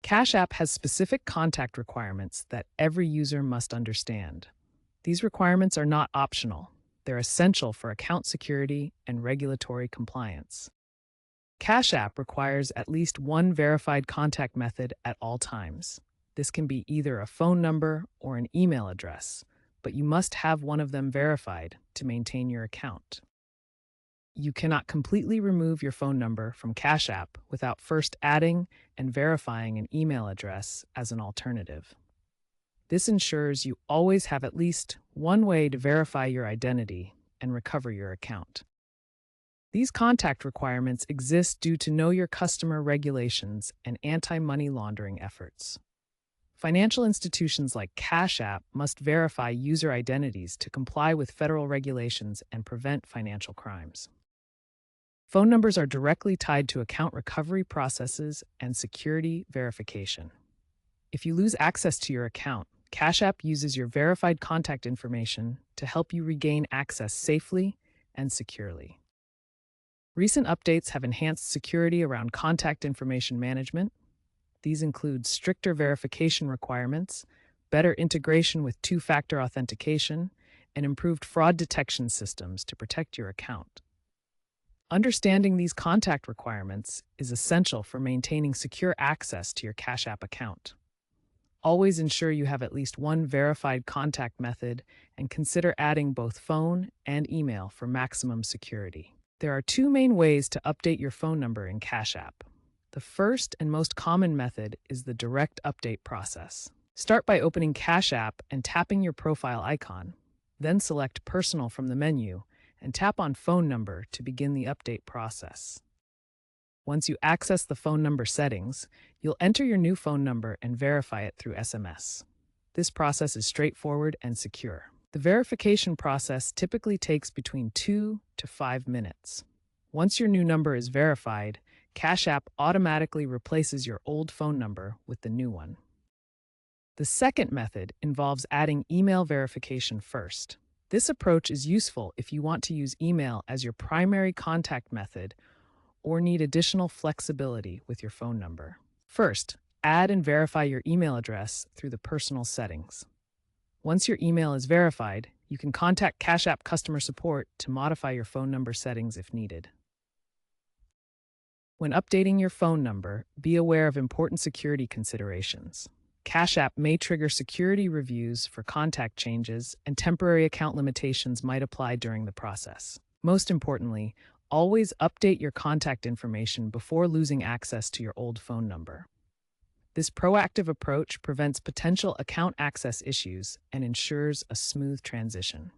Cash App has specific contact requirements that every user must understand. These requirements are not optional. They're essential for account security and regulatory compliance. Cash App requires at least one verified contact method at all times. This can be either a phone number or an email address, but you must have one of them verified to maintain your account. You cannot completely remove your phone number from Cash App without first adding and verifying an email address as an alternative. This ensures you always have at least one way to verify your identity and recover your account. These contact requirements exist due to Know Your Customer regulations and anti-money laundering efforts. Financial institutions like Cash App must verify user identities to comply with federal regulations and prevent financial crimes. Phone numbers are directly tied to account recovery processes and security verification. If you lose access to your account, Cash App uses your verified contact information to help you regain access safely and securely. Recent updates have enhanced security around contact information management. These include stricter verification requirements, better integration with two-factor authentication, and improved fraud detection systems to protect your account. Understanding these contact requirements is essential for maintaining secure access to your Cash App account. Always ensure you have at least one verified contact method and consider adding both phone and email for maximum security. There are two main ways to update your phone number in Cash App. The first and most common method is the direct update process. Start by opening Cash App and tapping your profile icon. Then select Personal from the menu and tap on Phone Number to begin the update process. Once you access the phone number settings, you'll enter your new phone number and verify it through SMS. This process is straightforward and secure. The verification process typically takes between 2 to 5 minutes. Once your new number is verified, Cash App automatically replaces your old phone number with the new one. The second method involves adding email verification first. This approach is useful if you want to use email as your primary contact method or need additional flexibility with your phone number. First, add and verify your email address through the personal settings. Once your email is verified, you can contact Cash App customer support to modify your phone number settings if needed. When updating your phone number, be aware of important security considerations. Cash App may trigger security reviews for contact changes, and temporary account limitations might apply during the process. Most importantly, always update your contact information before losing access to your old phone number. This proactive approach prevents potential account access issues and ensures a smooth transition.